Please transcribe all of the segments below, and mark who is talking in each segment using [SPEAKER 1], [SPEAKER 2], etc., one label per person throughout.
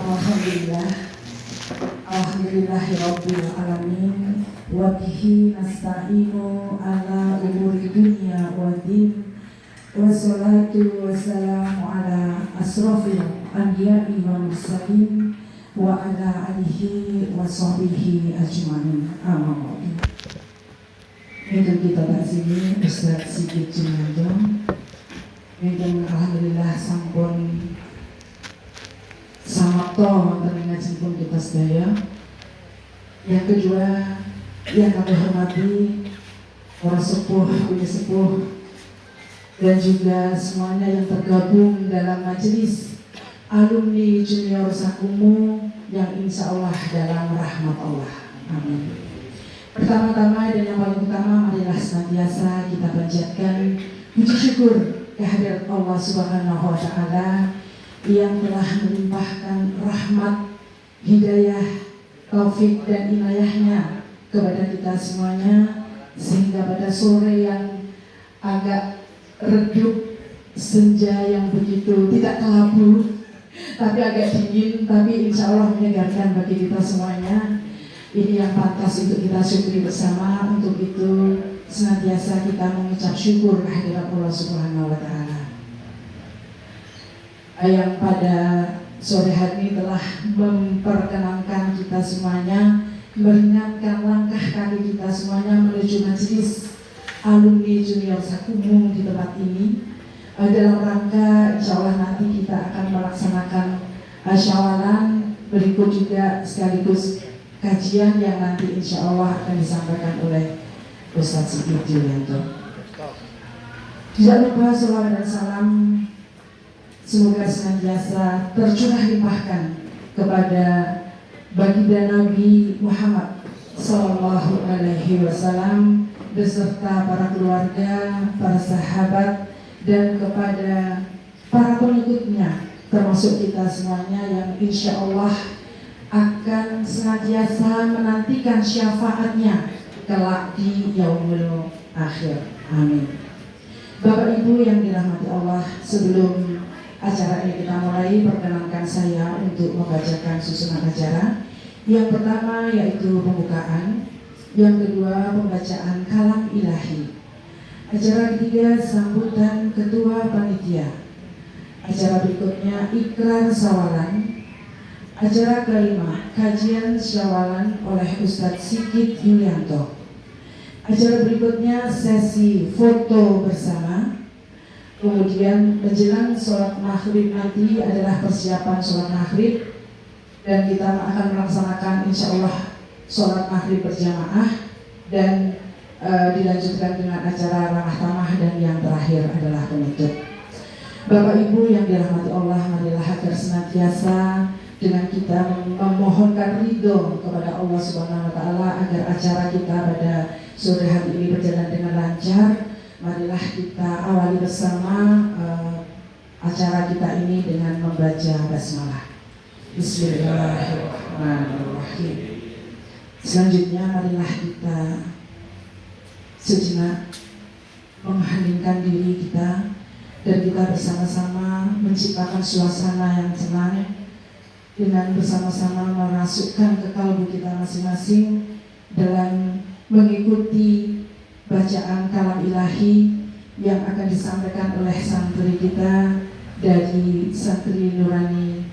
[SPEAKER 1] Alhamdulillah, Alhamdulillahirabbil alamin, wa bihi nasta'inu ala umuri dunya waddin, wassalatu wassalamu ala asrofil anbiya'i wal mursalin wa ala alihi wa sahbihi ajmain. Amin. Itu kita kat sini Ustaz Sigit Jumanto. Itu alhamdulillah sampun samapto mendengar simpun kita sedaya. Yang kedua, yang kami hormati para sepuh, punya sepuh, dan juga semuanya yang tergabung dalam majelis alumni junior Sakumu yang insya Allah dalam rahmat Allah. Amin. Pertama-tama dan yang paling utama, marilah senantiasa kita panjatkan puji syukur kehadirat Allah Subhanahu wa Ta'ala yang telah melimpahkan rahmat, hidayah, taufik dan inayahnya kepada kita semuanya, sehingga pada sore yang agak redup, senja yang begitu tidak kelabu tapi agak dingin, tapi insya Allah menyegarkan bagi kita semuanya. Ini yang pantas untuk kita syukuri bersama. Untuk itu senantiasa kita mengucap syukur kehadirat Allah Subhanahu wa Ta'ala yang pada sore hari ini telah memperkenankan kita semuanya, meringankan langkah kaki kita semuanya menuju majelis alumni junior Sakumu di tempat ini, dalam rangka insya Allah nanti kita akan melaksanakan syawalan, berikut juga sekaligus kajian yang nanti insya Allah akan disampaikan oleh Ustaz Sigit Jumanto. Tidak lupa salawat dan salam semoga senantiasa tercurah limpahkan kepada baginda Nabi Muhammad Sallallahu Alaihi Wasallam beserta para keluarga, para sahabat, dan kepada para pengikutnya, termasuk kita semuanya yang insya Allah akan senantiasa menantikan syafaatnya kelak di yaumul akhir. Amin. Bapak Ibu yang dirahmati Allah, sebelum acara ini kita mulai, perkenankan saya untuk membacakan susunan acara. Yang pertama yaitu pembukaan, yang kedua pembacaan kalam ilahi, acara ketiga sambutan ketua panitia, acara berikutnya ikrar sawalan, acara kelima kajian syawalan oleh Ustadz Sigit Jumanto, acara berikutnya sesi foto bersama. Kemudian menjelang sholat maghrib nanti adalah persiapan sholat maghrib, dan kita akan melaksanakan insya Allah sholat maghrib berjamaah, dan dilanjutkan dengan acara ramah tamah, dan yang terakhir adalah penutup. Bapak Ibu yang dirahmati Allah, marilah agar senantiasa dengan kita memohonkan ridho kepada Allah Subhanahu wa Ta'ala agar acara kita pada sore hari ini berjalan dengan lancar. Marilah kita awali bersama acara kita ini dengan membaca basmalah. Bismillahirrahmanirrahim. Selanjutnya marilah kita sejenak mengheningkan diri kita, dan kita bersama-sama menciptakan suasana yang tenang dengan bersama-sama merasukkan ke kalbu kita masing-masing dalam mengikuti bacaan kalam ilahi yang akan disampaikan oleh santri kita dari santri Nurani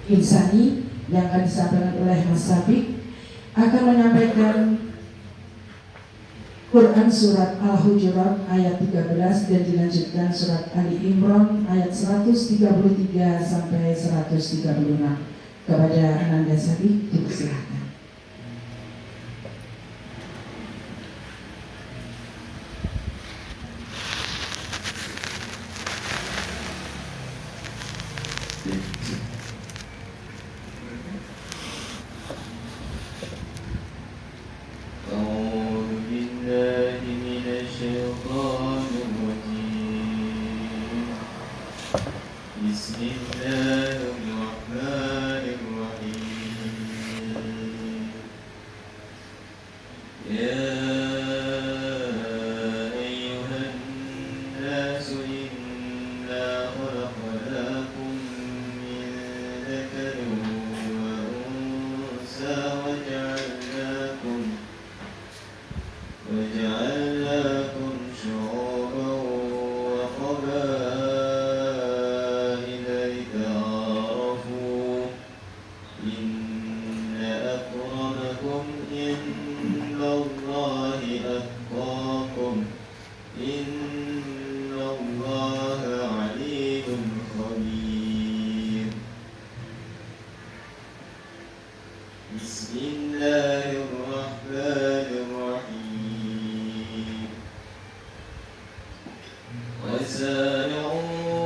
[SPEAKER 1] Insani, yang akan disampaikan oleh Mas Sabik, akan menyampaikan Quran surat Al-Hujurat ayat 13 dan dilanjutkan surat Ali Imran ayat 133 sampai 136. Kepada Ananda Sabik dipersilakan.
[SPEAKER 2] وأنثى وجعلناكم شعوبا وقبائل لتعارفوا إن أكرمكم عند الله أتقاكم إن الله عليم خبير. بسم الله الرحمن الرحيم. وسارعوا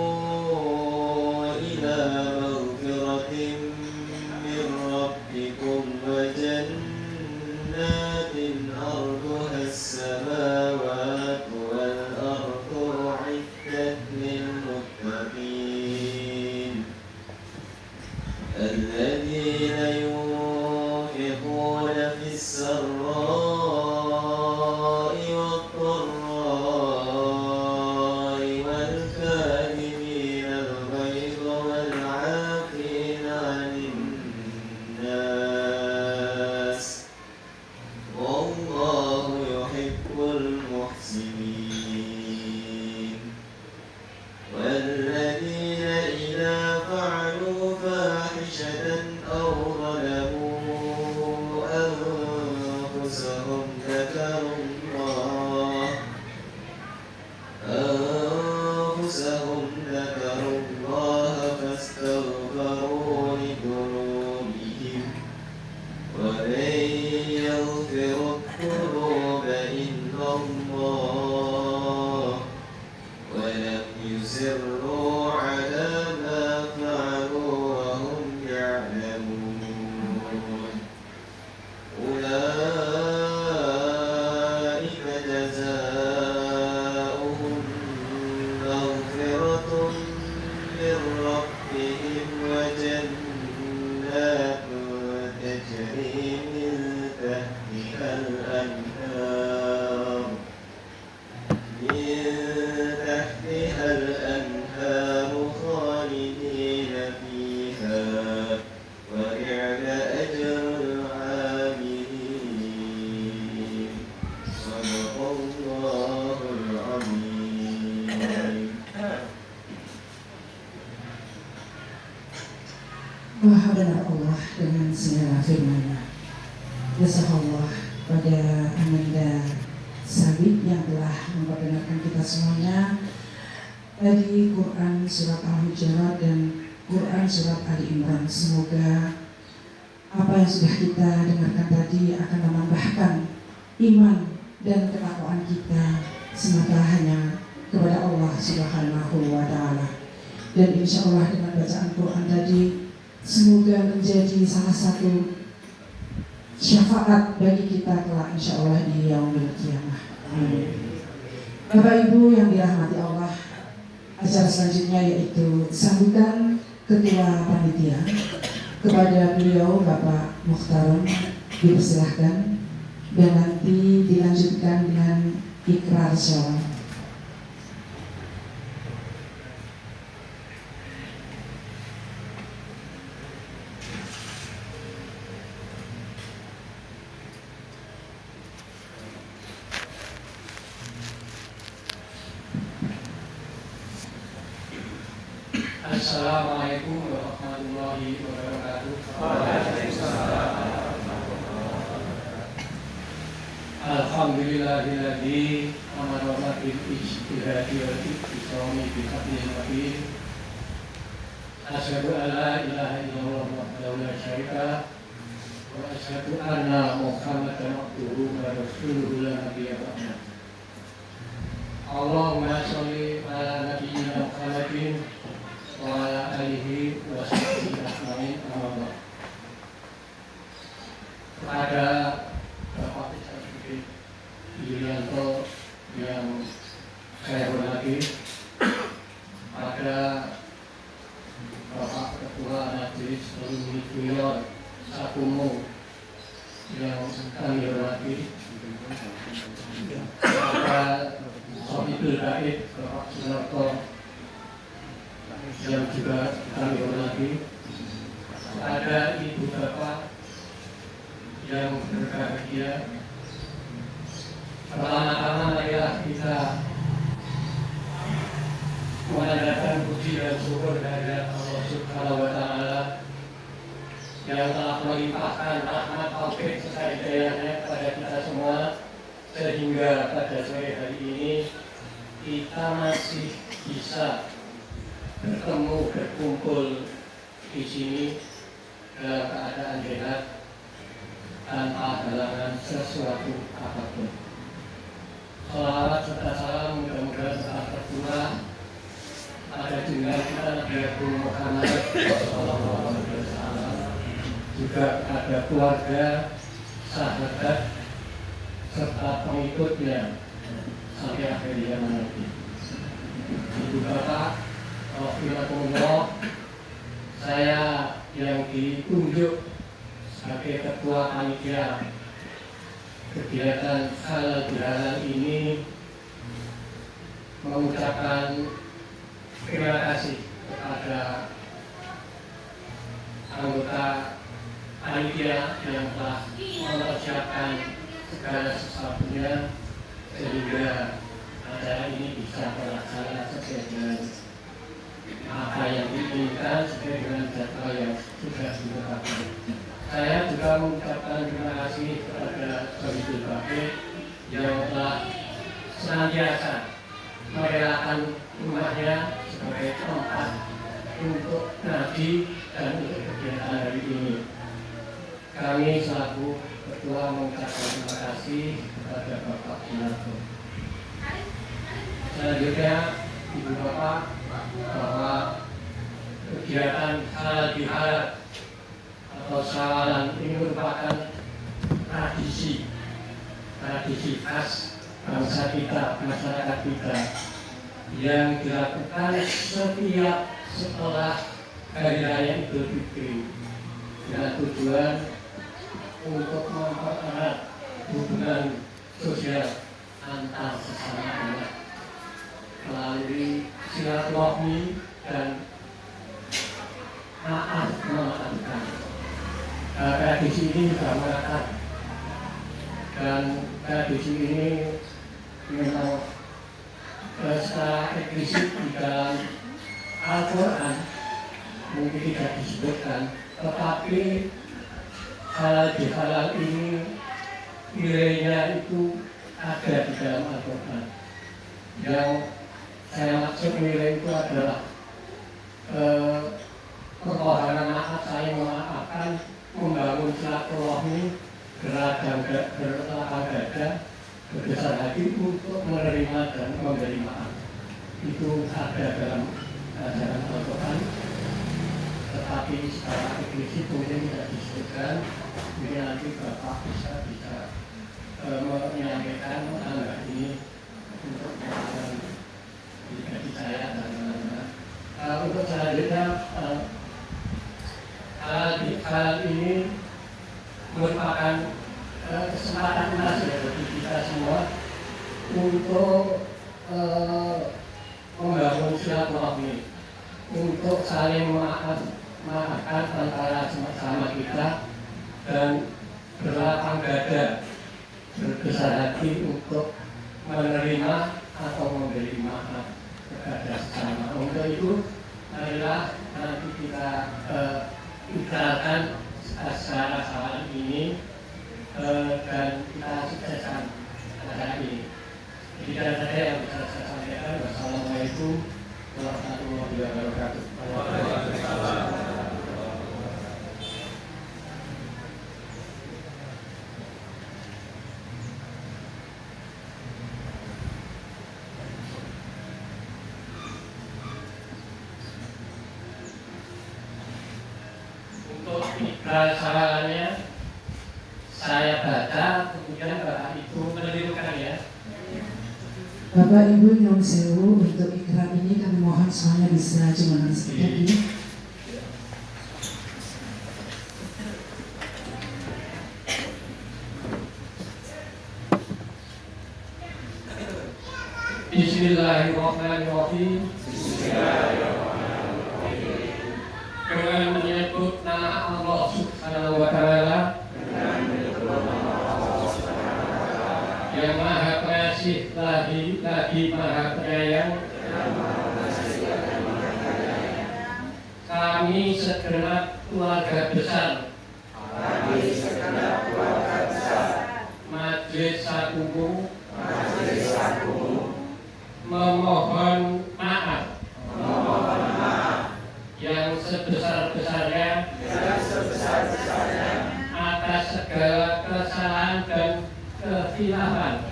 [SPEAKER 2] إلى مغفرة من ربكم وجنات أرضها السماوات والأرض أعدت للمتقين الذين ينفقون في السراء والضراء والكاظمين الغيظ والعافين عن الناس والله يحب المحسنين. والذين إذا فعلوا فاحشة أو ظلموا أنفسهم ذكروا الله فاستغفروا لذنوبهم ومن يغفر الذنوب إلا الله ولم يصروا على ما فعلوا وهم يعلمون أولئك جزاؤهم مغفرة من ربهم وجنات تجري من تحتها الأنهار خالدين فيها ونعم أجر العاملين. صدق الله العظيم.
[SPEAKER 1] Maha benar Allah dengan segala firman-Nya. Jazakallah pada Amanda Sabit yang telah memperkenalkan kita semuanya dari Quran Surat Al-Hujurat dan Quran Surat Ali Imran. Semoga apa yang sudah kita dengarkan tadi akan menambahkan iman dan ketakwaan kita semata hanya kepada Allah Subhanahu wa Ta'ala. Dan insya Allah dengan bacaan Quran tadi semoga menjadi salah satu syafaat bagi kita kelak insya Allah di yaumil qiyamah. Amin. Bapak Ibu yang dirahmati Allah, acara selanjutnya yaitu sambutan Ketua Panitia kepada beliau Bapak Mukhtarum dipersilahkan dan nanti dilanjutkan dengan ikrar syawal.
[SPEAKER 3] Assalamualaikum warahmatullahi wabarakatuh. Alhamdulillahilladzi amara bil ijtihadi wal iktisami bi hablil matin. Asyhadu an la ilaha illallah wahdahu la syarika lah wa asyhadu anna Muhammadan abduhu wa rasuluhu la nabiyya ba'dahu. Allahumma sholli ala nabiyyina Muhammadin wa ala alihi wa sahbihi ajma'in. Kepada Bapak Presiden Yulianto yang saya hormati, pada Bapak Ketua Majelis Ulama Junior Sakumo yang kami hormati, pada Sohibul Gaib Bapak Sunarto yang juga kami hormati, hidayahnya kepada kita semua, sehingga pada sore hari ini kita masih bisa bertemu, berkumpul di sini dalam keadaan sehat tanpa halangan sesuatu apapun. Salawat serta salam mudah-mudahan tetap tercurah pada junjungan kita Nabi Agung Muhammad Sallallahu Alaihi Wasallam, juga kepada keluarga, sahabat, serta pengikutnya sampai akhir zaman nanti. Ibu Bapak, Alhamdulillah, saya yang ditunjuk sebagai ketua panitia kegiatan halal bihalal ini mengucapkan terima kasih kepada anggota panitia yang telah mempersiapkan segala sesuatunya sehingga acara ini bisa terlaksana sesuai dengan apa yang diinginkan, sesuai dengan jadwal yang sudah ditetapkan. Saya juga mengucapkan terima kasih kepada Sohibul Bakir yang telah senantiasa merelakan rumahnya sebagai tempat untuk ngaji dan untuk kegiatan hari ini. Kami selaku ketua mengucapkan terima kasih kepada Bapak Sunarto. Selanjutnya, Ibu Bapak, bahwa kegiatan halal bihalal atau sawalan ini merupakan tradisi khas bangsa kita, masyarakat kita, yang dilakukan setiap setelah hari raya Idul Fitri dengan tujuan untuk mempererat hubungan sosial antar sesama umat melalui silaturahmi dan maaf memaafkan. Tradisi ini juga melekat, dan tradisi ini memang secara eksplisit di dalam Al-Quran mungkin tidak disebutkan, tetapi halal bihalal ini nilainya itu ada di dalam Al-Quran. Yang saya maksud nilai itu adalah permohonan maaf, saling memaafkan, membangun silaturahmi, berlapang dada, berbesar hati untuk menerima dan memberi maaf. Itu ada dalam ajaran Al-Quran, tetapi secara eksplisit mungkin tidak disebutkan. Jadi nanti Bapak bisa menyampaikan tanggal ini untuk pengalaman pribadi saya dan teman-teman. Untuk selanjutnya, hal ini merupakan kesempatan emas bagi kita semua untuk membangun silaturahmi, untuk saling memaafkan antara sama kita dan berlapang dada, berbesar hati untuk menerima atau memberi maaf kepada sesama. Untuk itu, marilah nanti kita ikrarkan acara sawalan ini dan kita sukseskan acara ini. Jadi dari saya yang bisa saya sampaikan, wassalamualaikum warahmatullahi wabarakatuh. Untuk ikrar sawalannya saya baca, kemudian Bapak Ibu menirukan ya.
[SPEAKER 1] Bapak Ibu Nyuwun Sewu, untuk ikrar ini kami mohon semuanya bisa cuma seperti ini.
[SPEAKER 3] Bismillahirrahmanirrahim. Dengan menyebut nama Allah Subhanahu wa Ta'ala yang Maha Pengasih lagi Maha Penyayang, kami segenap keluarga besar Majelis Agung memohon maaf yang sebesar-besarnya atas segala kesalahan dan kehilafan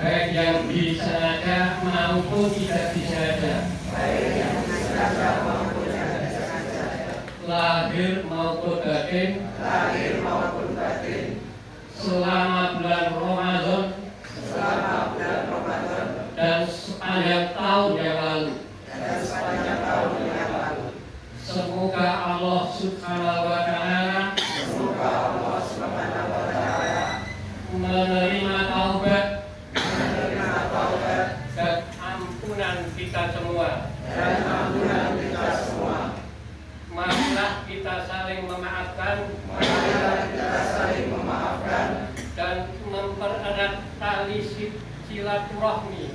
[SPEAKER 3] baik yang disengaja maupun tidak disengaja, lahir maupun batin, selama bulan Ramadan dan sepanjang tahun yang lalu. Semoga Allah Subhanahu wa Ta'ala menerima taubat dan ampunan kita semua. Marilah kita saling memaafkan dan mempererat tali silaturahmi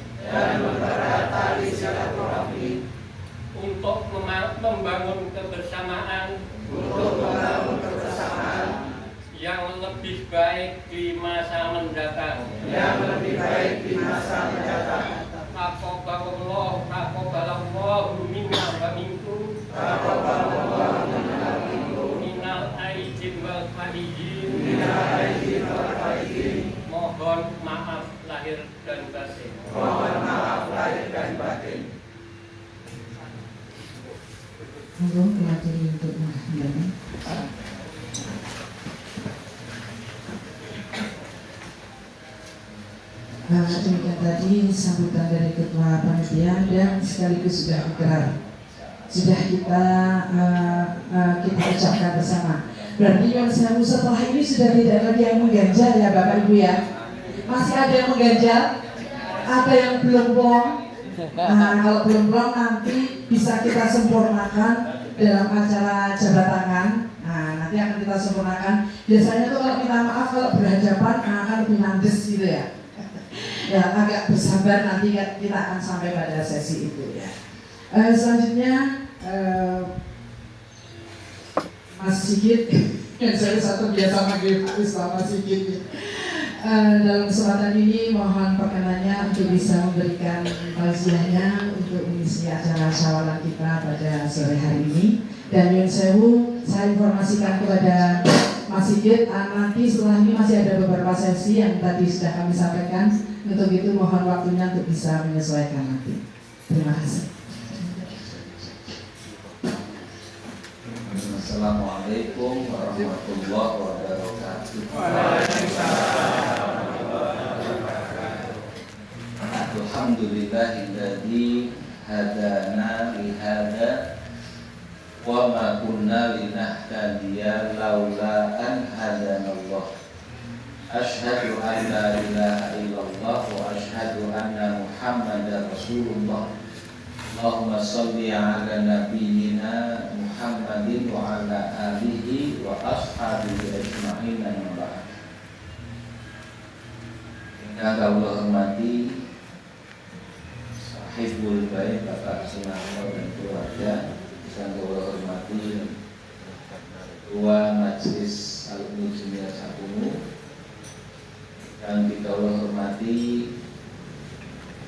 [SPEAKER 3] untuk membangun kebersamaan yang lebih baik di masa mendatang. Taqabbalallahu minna wa minkum minal aidin wal faizin. Mohon maaf lahir dan batin.
[SPEAKER 1] Monggo pelajari untuk menghadiri. Demikian tadi sambutan dari Ketua Panitia dan sekaligus sudah digelar. Sudah kita ucapkan bersama. Berarti yang setelah ini sudah tidak lagi yang mengganjal ya Bapak Ibu ya. Masih ada yang mengganjal? Ada yang belum plong? Kalau belum plong nanti bisa kita sempurnakan dalam acara jabat tangan. Nanti akan kita sempurnakan. Biasanya tuh kalau minta maaf kalau berhadapan akan lebih nandes gitu ya. Ya agak bersabar, nanti kita akan sampai pada sesi itu ya. Selanjutnya Mas Sigit, yang saya satu biasa manggil Mas Sigit. Dalam kesempatan ini mohon perkenannya untuk bisa memberikan tausiahnya untuk mengisi acara syawaran kita pada sore hari ini. Dan Yun Sewu, saya informasikan kepada Mas Sigit, nanti setelah ini masih ada beberapa sesi yang tadi sudah kami sampaikan. Untuk itu mohon waktunya untuk bisa menyesuaikan nanti. Terima kasih.
[SPEAKER 4] Assalamualaikum warahmatullahi wabarakatuh. Alhamdulillahilladzi hadana li hada wa ma kunna linahtadiya laula an hadanallah. Asyhadu an la ilaha illallah wa asyhadu anna Muhammadar Rasulullah. Allahumma shalli ala nabiyyina Muhammadin wa ala alihi wa ashabihi ajma'in. Yang Allah hormati sahibul bait Bapak Sunarno dan keluarga, yang Allah hormati Ketua Majelis Alumni Junior Sakumu, dan kita Allah hormati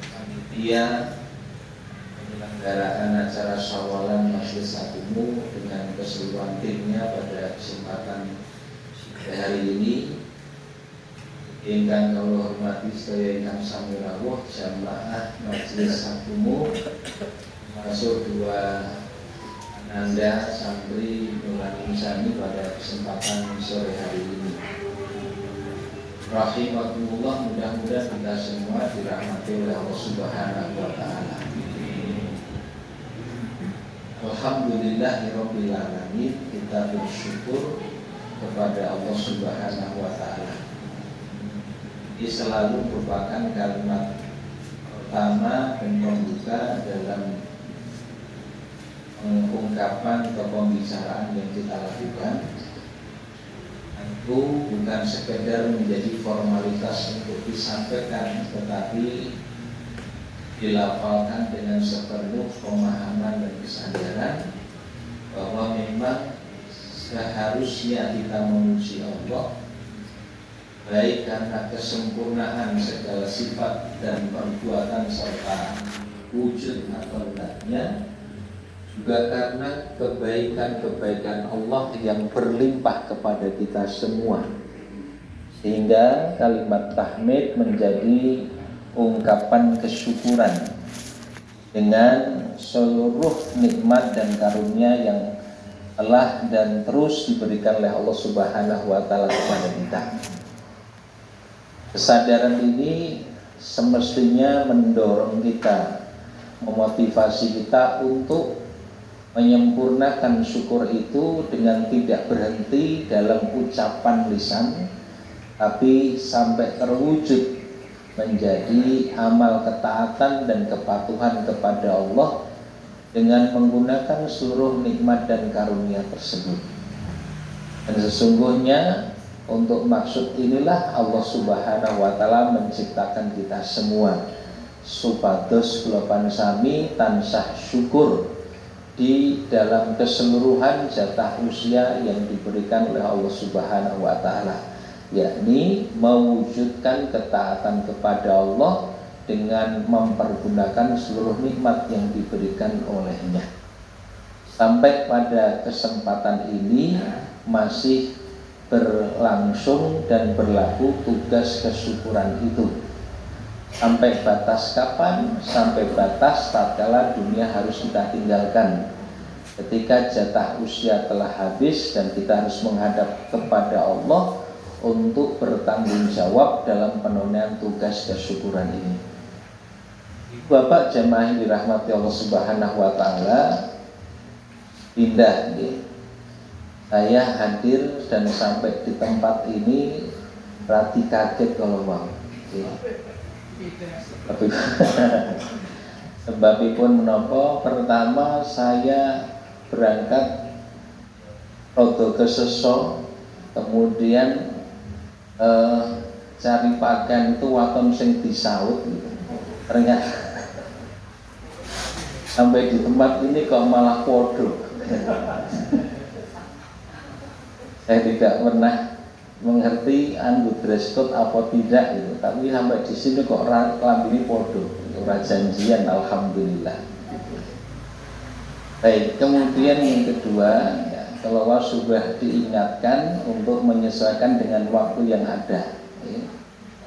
[SPEAKER 4] panitia penyelenggaraan acara syawalan Majelis Sakumu dengan keseluruhan timnya pada kesempatan hari ini. Ingkang Allah hormati sedaya ingkang sami rawuh jamaah Majelis Sakumu, masuk dua ananda santri Nurani Insani pada kesempatan sore hari ini. Rahimakumullah, mudah-mudahan kita semua dirahmati oleh Allah Subhanahu wa Ta'ala. Alhamdulillahirabbil alamin, kita bersyukur kepada Allah Subhanahu wa Ta'ala. Ini selalu merupakan kalimat pertama dan pembuka dalam pengungkapan atau pembicaraan yang kita lakukan. Itu bukan sekedar menjadi formalitas untuk disampaikan, tetapi dilafalkan dengan sepenuh pemahaman dan kesadaran bahwa memang seharusnya seharusnya kita memuji Allah, baik karena kesempurnaan segala sifat dan perbuatan serta wujud atau enggaknya, juga karena kebaikan-kebaikan Allah yang berlimpah kepada kita semua, sehingga kalimat tahmid menjadi ungkapan kesyukuran dengan seluruh nikmat dan karunia yang telah dan terus diberikan oleh Allah Subhanahu wa Ta'ala kepada kita. Kesadaran ini semestinya mendorong kita, memotivasi kita untuk menyempurnakan syukur itu dengan tidak berhenti dalam ucapan lisan, tapi sampai terwujud menjadi amal ketaatan dan kepatuhan kepada Allah dengan menggunakan seluruh nikmat dan karunia tersebut. Dan sesungguhnya untuk maksud inilah Allah Subhanahu wa Ta'ala menciptakan kita semua, supados kula pansami tansah syukur di dalam keseluruhan jatah usia yang diberikan oleh Allah Subhanahu wa Ta'ala, yakni mewujudkan ketaatan kepada Allah dengan mempergunakan seluruh nikmat yang diberikan olehnya. Sampai pada kesempatan ini masih berlangsung dan berlaku tugas kesyukuran itu. Sampai batas kapan? Sampai batas tatkala dunia harus kita tinggalkan. Ketika jatah usia telah habis dan kita harus menghadap kepada Allah untuk bertanggung jawab dalam penunaian tugas kesyukuran ini. Bapak jemaah yang dirahmati Allah Subhanahu wa Ta'ala, pindah saya hadir dan sampai di tempat ini rati kaget kalau mau. Tapi sebabipun menapa, pertama saya berangkat rodo keseso, kemudian cari pakaian itu waton sing disaut gitu. Ternyata sampai di tempat ini kok malah podo. Saya tidak pernah mengerti dress code apa tidak gitu. Tapi sampai di sini kok lambini podo, ora janjian, alhamdulillah. Baik, kemudian yang kedua, ya, kalau sudah diingatkan untuk menyesuaikan dengan waktu yang ada. Ya.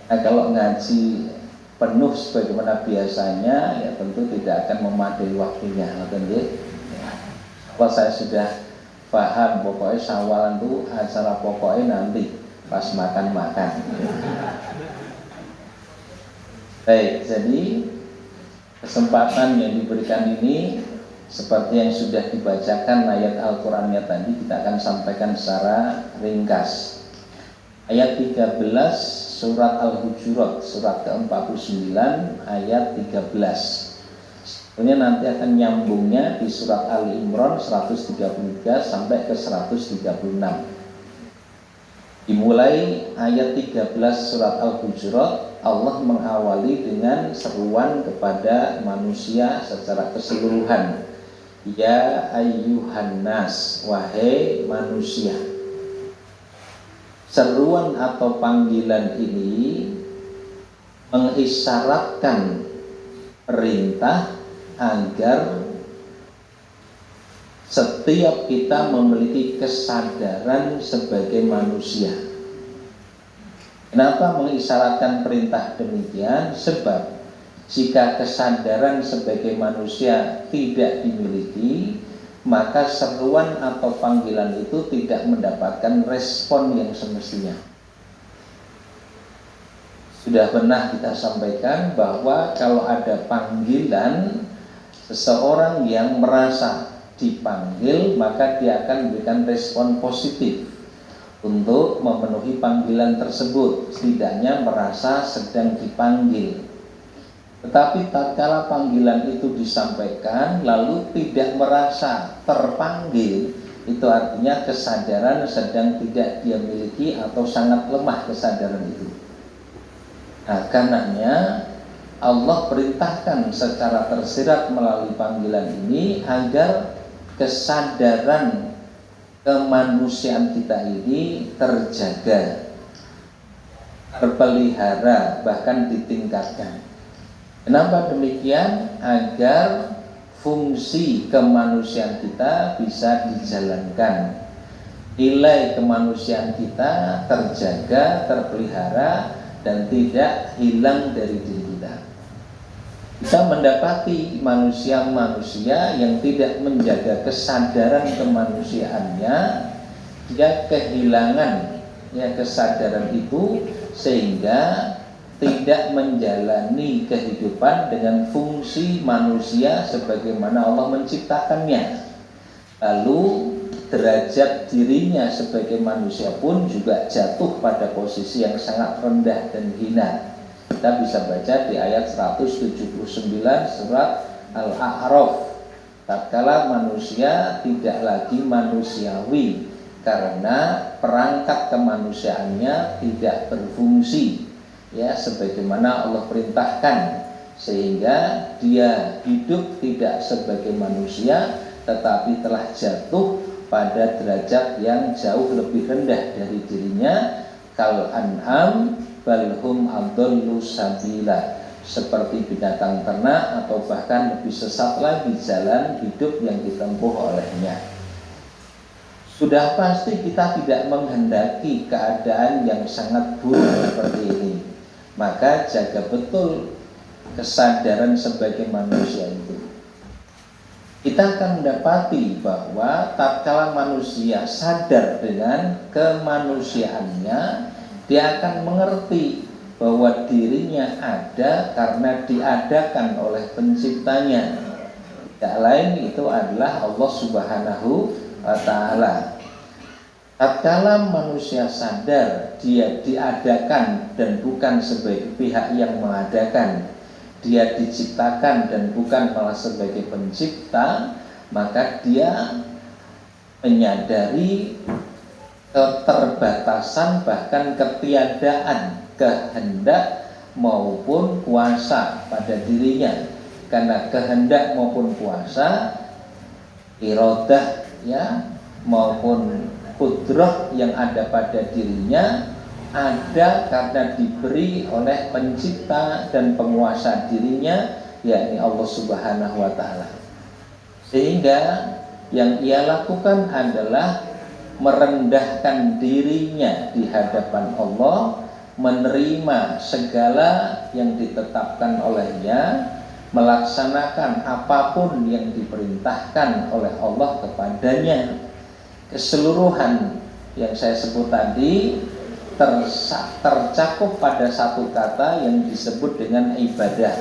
[SPEAKER 4] Nah, kalau ngaji penuh sebagaimana biasanya, ya tentu tidak akan memadai waktunya, ya. Kalau saya sudah paham, pokoknya Syawalan itu acara pokoknya nanti pas makan-makan. Baik, jadi kesempatan yang diberikan ini seperti yang sudah dibacakan ayat Al-Qur'annya tadi, kita akan sampaikan secara ringkas. Ayat 13 surat Al-Hujurat, surat ke-49 ayat 13. Kemudian nanti akan nyambungnya di surat Ali Imran 133 sampai ke 136. Dimulai ayat 13 surat Al-Hujurat, Allah mengawali dengan seruan kepada manusia secara keseluruhan. Ya ayyuhan nas, wahai manusia. Seruan atau panggilan ini mengisyaratkan perintah agar setiap kita memiliki kesadaran sebagai manusia. Kenapa mengisyaratkan perintah demikian? Sebab jika kesadaran sebagai manusia tidak dimiliki, maka seruan atau panggilan itu tidak mendapatkan respon yang semestinya. Sudah pernah kita sampaikan bahwa kalau ada panggilan, seseorang yang merasa dipanggil, maka dia akan memberikan respon positif untuk memenuhi panggilan tersebut, setidaknya merasa sedang dipanggil. Tetapi tatkala panggilan itu disampaikan lalu tidak merasa terpanggil, itu artinya kesadaran sedang tidak dia miliki atau sangat lemah kesadaran itu. Nah, karenanya Allah perintahkan secara tersirat melalui panggilan ini agar kesadaran kemanusiaan kita ini terjaga, terpelihara, bahkan ditingkatkan. Kenapa demikian? Agar fungsi kemanusiaan kita bisa dijalankan, nilai kemanusiaan kita terjaga, terpelihara, dan tidak hilang dari diri kita. Kita mendapati manusia-manusia yang tidak menjaga kesadaran kemanusiaannya, dia kehilangan kesadaran itu, sehingga tidak menjalani kehidupan dengan fungsi manusia sebagaimana Allah menciptakannya. Lalu derajat dirinya sebagai manusia pun juga jatuh pada posisi yang sangat rendah dan hina. Kita bisa baca di ayat 179 surat Al-A'raf. Tatkala manusia tidak lagi manusiawi karena perangkat kemanusiaannya tidak berfungsi sebagaimana Allah perintahkan, sehingga dia hidup tidak sebagai manusia tetapi telah jatuh pada derajat yang jauh lebih rendah dari dirinya. Kal an'am balhum adallu sabila, seperti binatang ternak atau bahkan lebih sesat lagi jalan hidup yang ditempuh olehnya. Sudah pasti kita tidak menghendaki keadaan yang sangat buruk seperti ini. Maka jaga betul kesadaran sebagai manusia itu. Kita akan mendapati bahwa tatkala manusia sadar dengan kemanusiaannya, dia akan mengerti bahwa dirinya ada karena diadakan oleh penciptanya. Tidak lain itu adalah Allah Subhanahu wa Ta'ala. Tatkala manusia sadar dia diadakan dan bukan sebagai pihak yang mengadakan, dia diciptakan dan bukan malah sebagai pencipta, maka dia menyadari keterbatasan bahkan ketiadaan kehendak maupun kuasa pada dirinya. Karena kehendak maupun kuasa, iradah maupun kudrah yang ada pada dirinya ada karena diberi oleh pencipta dan penguasa dirinya, yakni Allah Subhanahu wa Ta'ala. Sehingga yang ia lakukan adalah merendahkan dirinya di hadapan Allah, menerima segala yang ditetapkan olehnya, melaksanakan apapun yang diperintahkan oleh Allah kepadanya. Keseluruhan yang saya sebut tadi tercakup pada satu kata yang disebut dengan ibadah.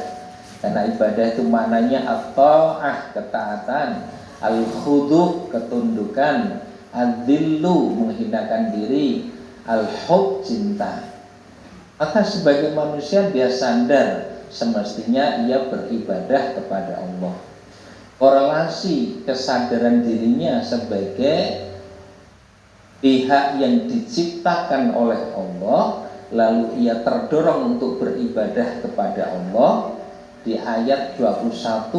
[SPEAKER 4] Karena ibadah itu maknanya at-ta'ah, ketaatan, al-khudu', ketundukan, al-dhillu, menghinakan diri, al-hub, cinta. Maka sebagai manusia dia sadar semestinya ia beribadah kepada Allah. Korelasi kesadaran dirinya sebagai pihak yang diciptakan oleh Allah, lalu ia terdorong untuk beribadah kepada Allah. Di ayat 21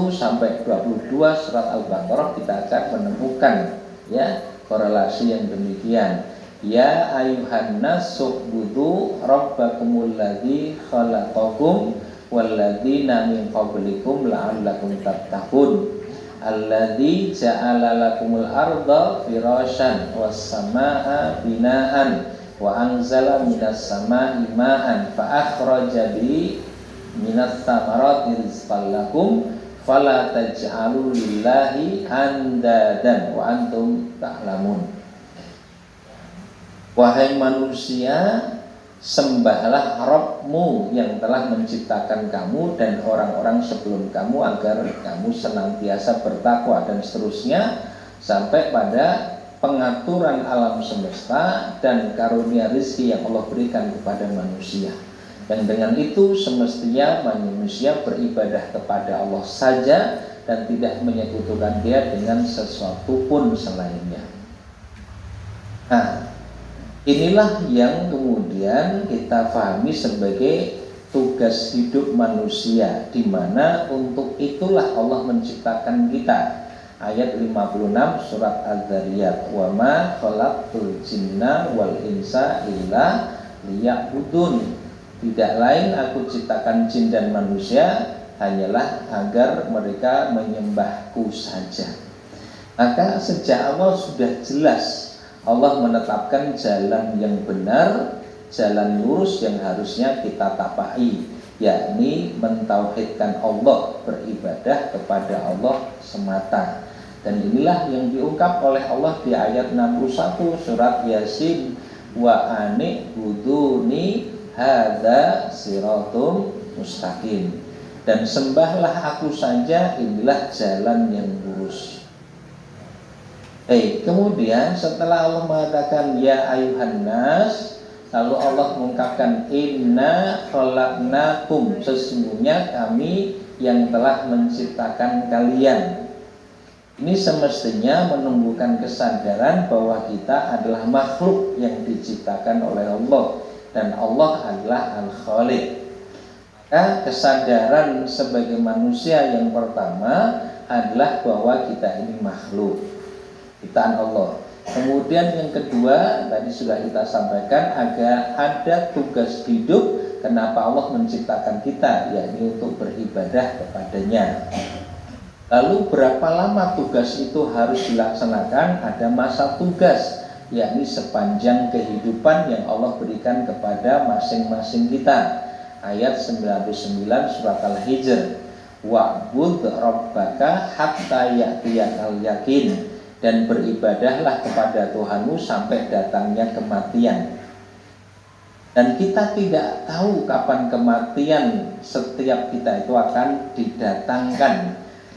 [SPEAKER 4] sampai 22 surat Al-Baqarah kita akan menemukan korelasi yang demikian. Ya ayuhan nas u'budu rabbakumul ladzi khalaqakum walladzina min qablikum la'allakum tattaqun. Alladzi ja'ala lakumul arda firasyan was samaa'a binaan wa anzala minas samaa'i ma'an fa akhraja bi minas thamarati rizqan lakum fala taj'alu lillahi andadan wa antum ta'lamun. Wahai manusia, sembahlah Rabbmu yang telah menciptakan kamu dan orang-orang sebelum kamu agar kamu senantiasa bertakwa, dan seterusnya sampai pada pengaturan alam semesta dan karunia rezeki yang Allah berikan kepada manusia. Dan dengan itu semestinya manusia beribadah kepada Allah saja dan tidak menyekutukan Dia dengan sesuatu pun selainnya. Nah, inilah yang kemudian kita pahami sebagai tugas hidup manusia, di mana untuk itulah Allah menciptakan kita, ayat 56 surat Az-Zariyat, wa ma khalaqtul jinna wal insa illa liya'budun. Tidak lain aku ciptakan jin dan manusia hanyalah agar mereka menyembahku saja. Maka sejak awal sudah jelas Allah menetapkan jalan yang benar, jalan lurus yang harusnya kita tapai, yakni mentauhidkan Allah, beribadah kepada Allah semata. Dan inilah yang diungkap oleh Allah di ayat 61 surat Yasin, wa ani buduni hadza siratum mustaqim. Dan sembahlah aku saja, inilah jalan yang lurus. Kemudian setelah Allah mengatakan ya ayuhan nas, lalu Allah mengungkapkan inna khalaqnakum, sesungguhnya kami yang telah menciptakan kalian. Ini semestinya menumbuhkan kesadaran bahwa kita adalah makhluk yang diciptakan oleh Allah dan Allah adalah Al-Khaliq. Maka kesadaran sebagai manusia yang pertama adalah bahwa kita ini makhluk ciptaan Allah. Kemudian yang kedua tadi sudah kita sampaikan, agar ada tugas hidup kenapa Allah menciptakan kita, yakni untuk beribadah kepadanya. Lalu berapa lama tugas itu harus dilaksanakan? Ada masa tugas, yakni sepanjang kehidupan yang Allah berikan kepada masing-masing kita. Ayat 99 surat Al-Hijr, wa'bud rabbaka hatta ya'tiyakal yakin, dan beribadahlah kepada Tuhanmu sampai datangnya kematian. Dan kita tidak tahu kapan kematian setiap kita itu akan didatangkan.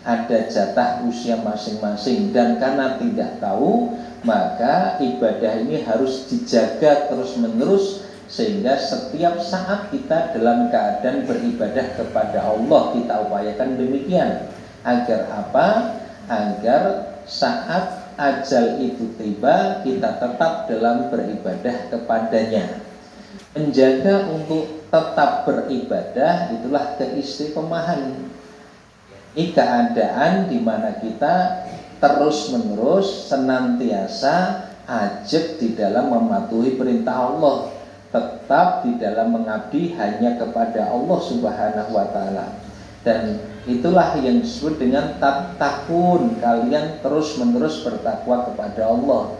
[SPEAKER 4] Ada jatah usia masing-masing, dan karena tidak tahu maka ibadah ini harus dijaga terus-menerus, sehingga setiap saat kita dalam keadaan beribadah kepada Allah. Kita upayakan demikian. Agar apa? Agar saat ajal itu tiba kita tetap dalam beribadah kepadanya. Menjaga untuk tetap beribadah itulah keistiqomahan. Ini keadaan di mana kita terus-menerus senantiasa ajak di dalam mematuhi perintah Allah, tetap di dalam mengabdi hanya kepada Allah Subhanahu wa taala. Dan itulah yang disebut dengan tattaqun, kalian terus-menerus bertakwa kepada Allah.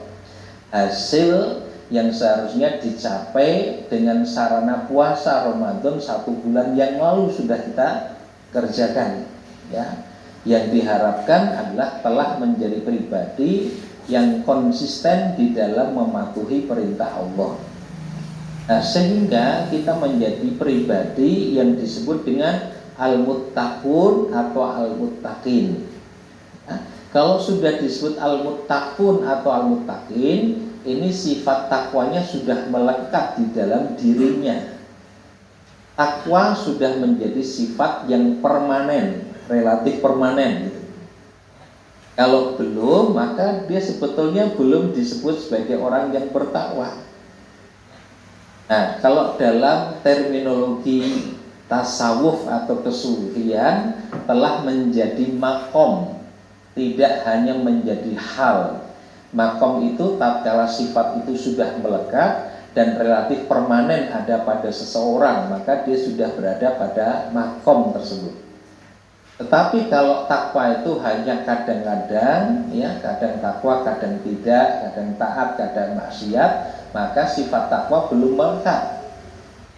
[SPEAKER 4] Hasil yang seharusnya dicapai dengan sarana puasa Ramadan 1 bulan yang lalu sudah kita kerjakan, ya. Yang diharapkan adalah telah menjadi pribadi yang konsisten di dalam mematuhi perintah Allah. Nah, sehingga kita menjadi pribadi yang disebut dengan al-muttaqun atau al-muttaqin. Nah, kalau sudah disebut al-muttaqun atau al-muttaqin, ini sifat takwanya sudah melekat di dalam dirinya. Takwa sudah menjadi sifat yang permanen, relatif permanen gitu. Kalau belum, maka dia sebetulnya belum disebut sebagai orang yang bertakwa. Nah, kalau dalam terminologi tasawuf atau kesufian telah menjadi makom, tidak hanya menjadi hal. Makom itu tatkala sifat itu sudah melekat dan relatif permanen ada pada seseorang, maka dia sudah berada pada makom tersebut. Tetapi kalau takwa itu hanya kadang-kadang, ya, kadang takwa, kadang tidak, kadang taat, kadang maksiat, maka sifat takwa belum melekat.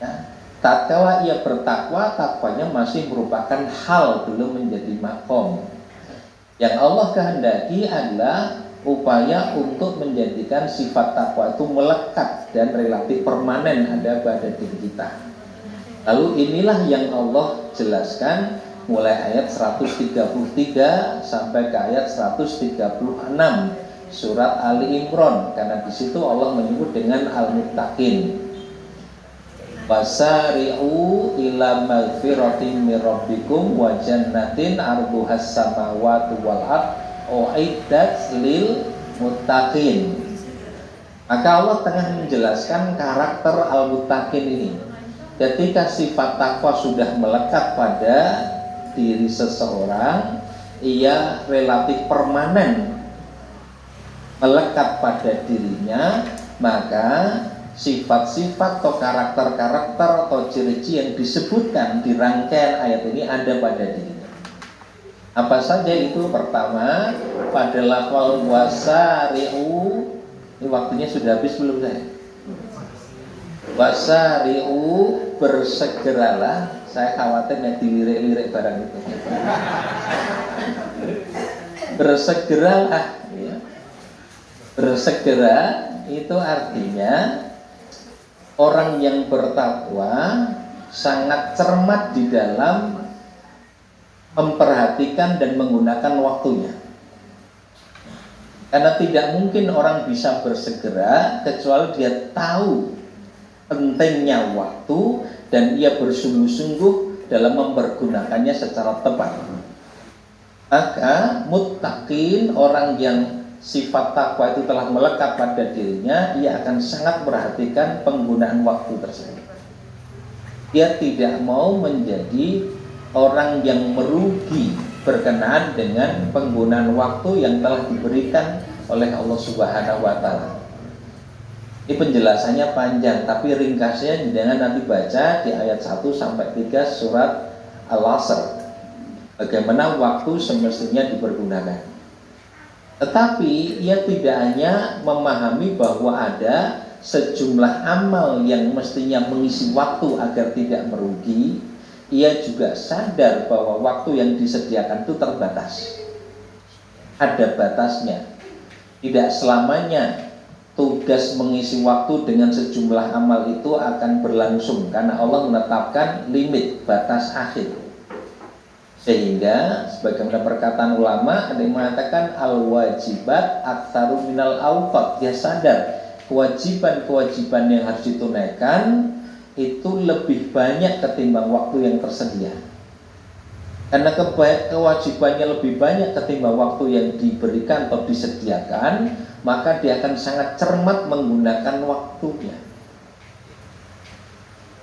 [SPEAKER 4] Ya. Tatkala ia bertakwa, takwanya masih merupakan hal, belum menjadi makom. Yang Allah kehendaki adalah upaya untuk menjadikan sifat takwa itu melekat dan relatif permanen ada pada diri kita. Lalu inilah yang Allah jelaskan mulai ayat 133 sampai ke ayat 136 surat Ali Imran, karena di situ Allah menyebut dengan al-muttaqin. Wasari'u ila magfiratin mir rabbikum wa jannatin arduhas samawati wal ardh uiddat lil muttaqin. Maka Allah tengah menjelaskan karakter al-muttaqin ini. Ketika sifat takwa sudah melekat pada diri seseorang, ia relatif permanen melekat pada dirinya, maka sifat-sifat atau karakter-karakter atau ciri-ciri yang disebutkan di rangkaian ayat ini ada pada dirinya. Apa saja itu? Pertama, pada lafal wasari'u, ini waktunya sudah habis belum saya? Wasari'u, bersegeralah. Saya khawatir yang dilirik-lirik barang itu. Bersegeralah, ya. Bersegera itu artinya orang yang bertakwa sangat cermat di dalam memperhatikan dan menggunakan waktunya. Karena tidak mungkin orang bisa bersegera kecuali dia tahu pentingnya waktu dan ia bersungguh-sungguh dalam mempergunakannya secara tepat. Maka muttaqin, orang yang sifat takwa itu telah melekat pada dirinya, ia akan sangat perhatikan penggunaan waktu tersebut. Dia tidak mau menjadi orang yang merugi berkenaan dengan penggunaan waktu yang telah diberikan oleh Allah Subhanahu wa Ta'ala. Ini penjelasannya panjang, tapi ringkasnya jangan nanti baca di ayat 1 sampai 3 surat Al-Asr. Bagaimana waktu semestinya dipergunakan. Tetapi ia tidak hanya memahami bahwa ada sejumlah amal yang mestinya mengisi waktu agar tidak merugi, ia juga sadar bahwa waktu yang disediakan itu terbatas. Ada batasnya. Tidak selamanya tugas mengisi waktu dengan sejumlah amal itu akan berlangsung, karena Allah menetapkan limit, batas akhir. Sehingga sebagaimana perkataan ulama, ada yang mengatakan al-wajibat aktsaru minal awqat. Dia sadar kewajiban-kewajiban yang harus ditunaikan itu lebih banyak ketimbang waktu yang tersedia. Karena kewajibannya lebih banyak ketimbang waktu yang diberikan atau disediakan, maka dia akan sangat cermat menggunakan waktunya.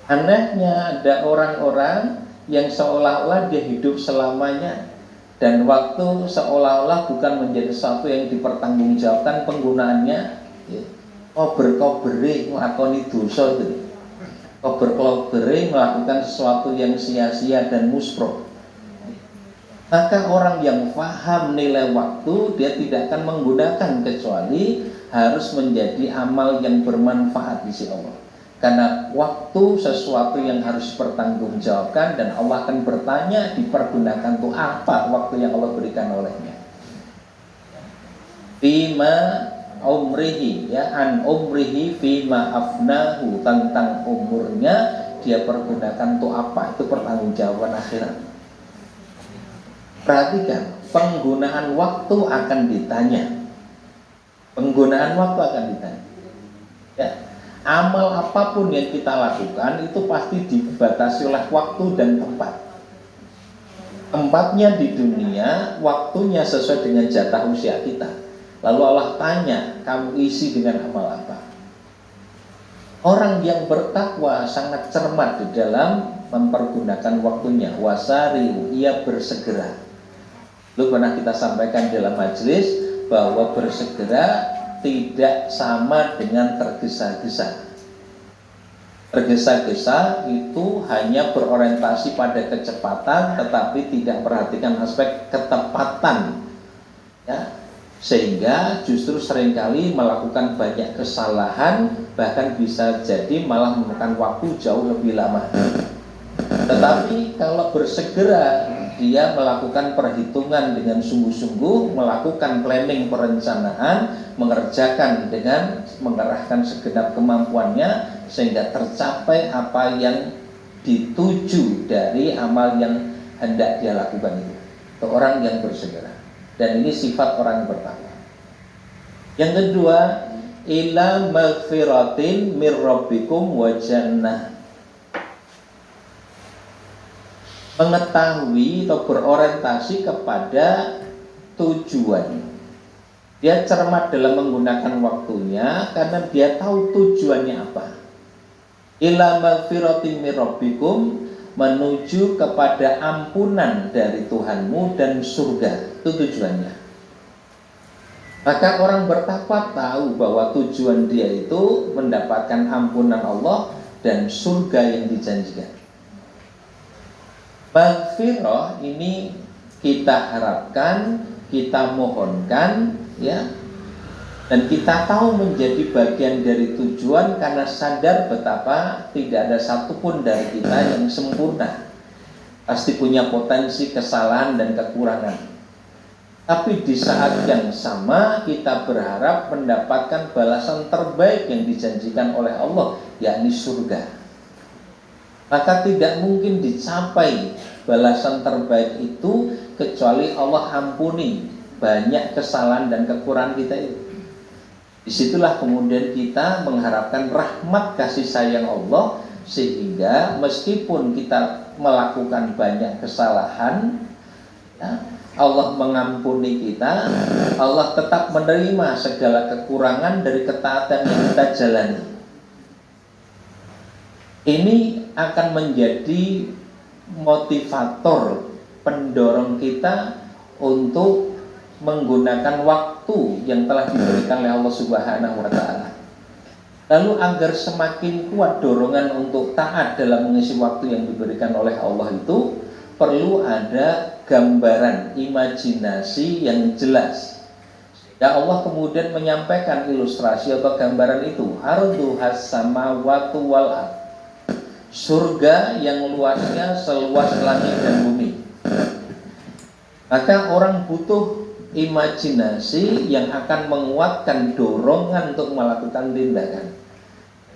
[SPEAKER 4] Anehnya ada orang-orang yang seolah-olah dia hidup selamanya, dan waktu seolah-olah bukan menjadi sesuatu yang dipertanggungjawabkan penggunaannya. Kober-kobere nglakoni dosa itu. Kober-kobere melakukan sesuatu yang sia-sia dan muspro. Maka orang yang paham nilai waktu, dia tidak akan menggunakan kecuali harus menjadi amal yang bermanfaat di sisi Allah. Karena waktu sesuatu yang harus dipertanggungjawabkan, dan Allah akan bertanya, dipergunakan untuk apa waktu yang Allah berikan olehnya. Fima umrihi, ya, an umrihi fima afnahu, tentang umurnya dia pergunakan untuk apa, itu pertanggungjawaban akhirat. Perhatikan, penggunaan waktu akan ditanya. Penggunaan waktu akan ditanya. Ya, amal apapun yang kita lakukan itu pasti dibatasi oleh waktu dan tempat. Tempatnya di dunia, waktunya sesuai dengan jatah usia kita. Lalu Allah tanya, kamu isi dengan amal apa? Orang yang bertakwa sangat cermat di dalam mempergunakan waktunya. Wasari'u, ia bersegera. Lalu pernah kita sampaikan dalam majelis bahwa bersegera tidak sama dengan tergesa-gesa. Tergesa-gesa itu hanya berorientasi pada kecepatan, tetapi tidak perhatikan aspek ketepatan, ya, sehingga justru seringkali melakukan banyak kesalahan, bahkan bisa jadi malah memakan waktu jauh lebih lama. Tetapi kalau bersegera, dia melakukan perhitungan dengan sungguh-sungguh, melakukan planning, perencanaan, mengerjakan dengan mengerahkan segenap kemampuannya sehingga tercapai apa yang dituju dari amal yang hendak dia lakukan itu. Itu orang yang bersegera. Dan ini sifat orang yang bertakwa. Yang kedua, ila maghfiratin mir rabbikum wa jannah. Mengetahui atau berorientasi kepada tujuan. Dia cermat dalam menggunakan waktunya karena dia tahu tujuannya apa. Ila maghfiratin mir rabbikum, menuju kepada ampunan dari Tuhanmu dan surga. Itu tujuannya. Maka orang bertakwa tahu bahwa tujuan dia itu mendapatkan ampunan Allah dan surga yang dijanjikan. Maghfirah ini kita harapkan, kita mohonkan, ya, dan kita tahu menjadi bagian dari tujuan karena sadar betapa tidak ada satupun dari kita yang sempurna. Pasti punya potensi kesalahan dan kekurangan. Tapi di saat yang sama kita berharap mendapatkan balasan terbaik yang dijanjikan oleh Allah, yakni surga. Maka tidak mungkin dicapai balasan terbaik itu kecuali Allah ampuni banyak kesalahan dan kekurangan kita itu. Disitulah kemudian kita mengharapkan rahmat kasih sayang Allah, sehingga meskipun kita melakukan banyak kesalahan, ya, Allah mengampuni kita, Allah tetap menerima segala kekurangan dari ketaatan yang kita jalani. Ini akan menjadi motivator, pendorong kita untuk menggunakan waktu yang telah diberikan oleh Allah Subhanahu wa Ta'ala. Lalu agar semakin kuat dorongan untuk taat dalam mengisi waktu yang diberikan oleh Allah itu, perlu ada gambaran, imajinasi yang jelas. Ya, Allah kemudian menyampaikan ilustrasi atau gambaran itu. Arduhas samawati wal ardh. Surga yang luasnya seluas langit dan bumi. Maka orang butuh imajinasi yang akan menguatkan dorongan untuk melakukan tindakan.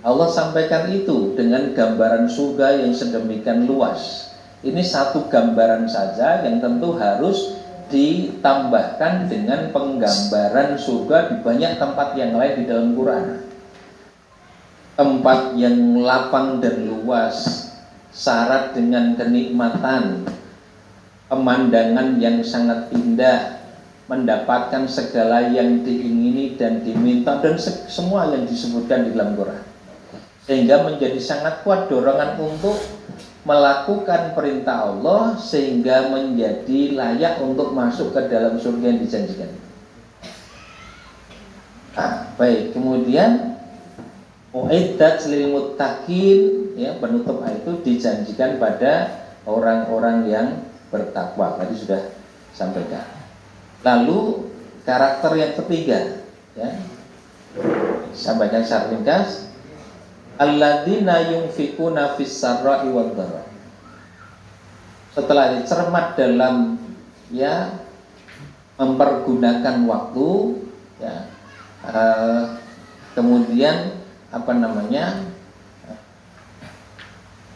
[SPEAKER 4] Allah sampaikan itu dengan gambaran surga yang sedemikian luas. Ini satu gambaran saja yang tentu harus ditambahkan dengan penggambaran surga di banyak tempat yang lain di dalam Quran. Tempat yang lapang dan luas, syarat dengan kenikmatan, pemandangan yang sangat indah, mendapatkan segala yang diingini dan diminta, dan semua yang disebutkan di dalam Quran. Sehingga menjadi sangat kuat dorongan untuk melakukan perintah Allah sehingga menjadi layak untuk masuk ke dalam surga yang dijanjikan. Baik, kemudian uiddat lil muttaqin, ya, penutup itu dijanjikan pada orang-orang yang bertakwa. Tadi sudah sampaikan. Lalu karakter yang ketiga, ya, sampaikan secara ringkas. Alladzina yunfikuna fis sarra'i wad dharra. Setelah dicermat dalam, ya, mempergunakan waktu, ya, kemudian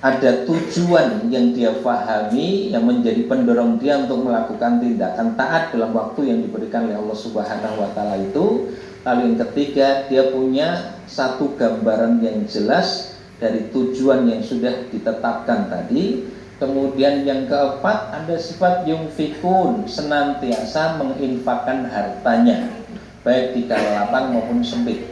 [SPEAKER 4] ada tujuan yang dia pahami yang menjadi pendorong dia untuk melakukan tindakan taat dalam waktu yang diberikan oleh Allah Subhanahu wa Ta'ala itu. Lalu yang ketiga, dia punya satu gambaran yang jelas dari tujuan yang sudah ditetapkan tadi. Kemudian yang keempat, ada sifat yunfikun, senantiasa menginfakkan hartanya, baik di kala lapang maupun sempit.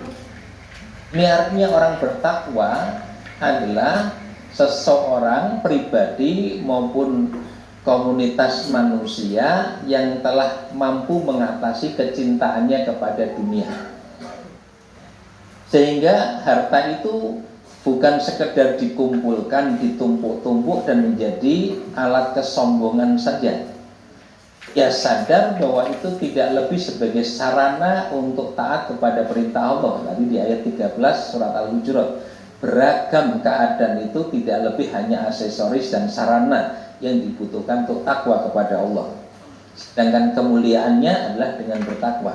[SPEAKER 4] Ini artinya orang bertakwa adalah seseorang pribadi maupun komunitas manusia yang telah mampu mengatasi kecintaannya kepada dunia, sehingga harta itu bukan sekedar dikumpulkan, ditumpuk-tumpuk dan menjadi alat kesombongan saja. Ya, sadar bahwa itu tidak lebih sebagai sarana untuk taat kepada perintah Allah. Tadi di ayat 13 surat Al-Hujurat, beragam keadaan itu tidak lebih hanya aksesoris dan sarana yang dibutuhkan untuk takwa kepada Allah. Sedangkan kemuliaannya adalah dengan bertakwa.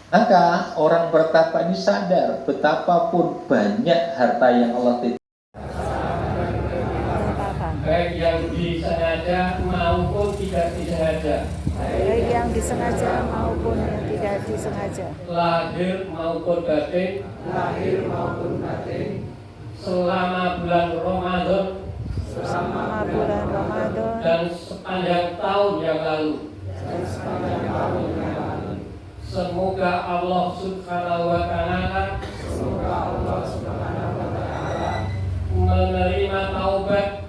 [SPEAKER 4] Maka orang bertakwa ini sadar betapapun banyak harta yang Allah titipkan,
[SPEAKER 3] baik yang disengaja maupun tidak disengaja,
[SPEAKER 5] baik yang disengaja maupun yang tidak disengaja,
[SPEAKER 3] lahir maupun batin, selama bulan Ramadan dan sepanjang tahun yang lalu. Semoga Allah Subhanahu wa Ta'ala menerima taubat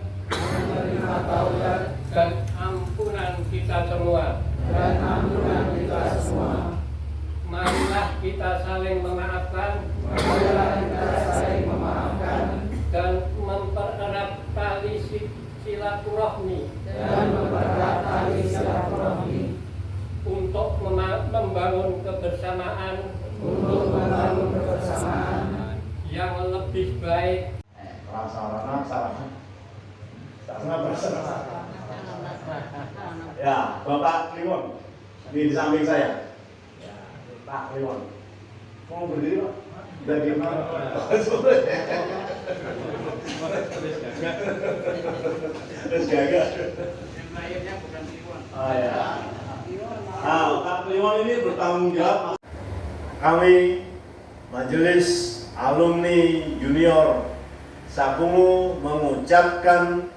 [SPEAKER 3] dan ampunan kita semua.
[SPEAKER 6] dan ampunlah kita semua.
[SPEAKER 3] Marilah kita saling memaafkan,
[SPEAKER 6] Marilah kita saling memaafkan
[SPEAKER 3] dan mempererat tali silaturahmi
[SPEAKER 6] dan mempererat tali silaturahmi
[SPEAKER 3] untuk membangun kebersamaan yang lebih baik.
[SPEAKER 7] Ya, Bapak Kliwon, ini di samping saya. Ya, Pak Kliwon. Mau berdiri, Pak? Udah diem, Pak. Terus gagah.
[SPEAKER 3] Yang lahirnya bukan Kliwon.
[SPEAKER 7] Oh ya. Nah, Pak Kliwon ini bertanggung jawab. Kami Majelis Alumni Junior Sapungu mengucapkan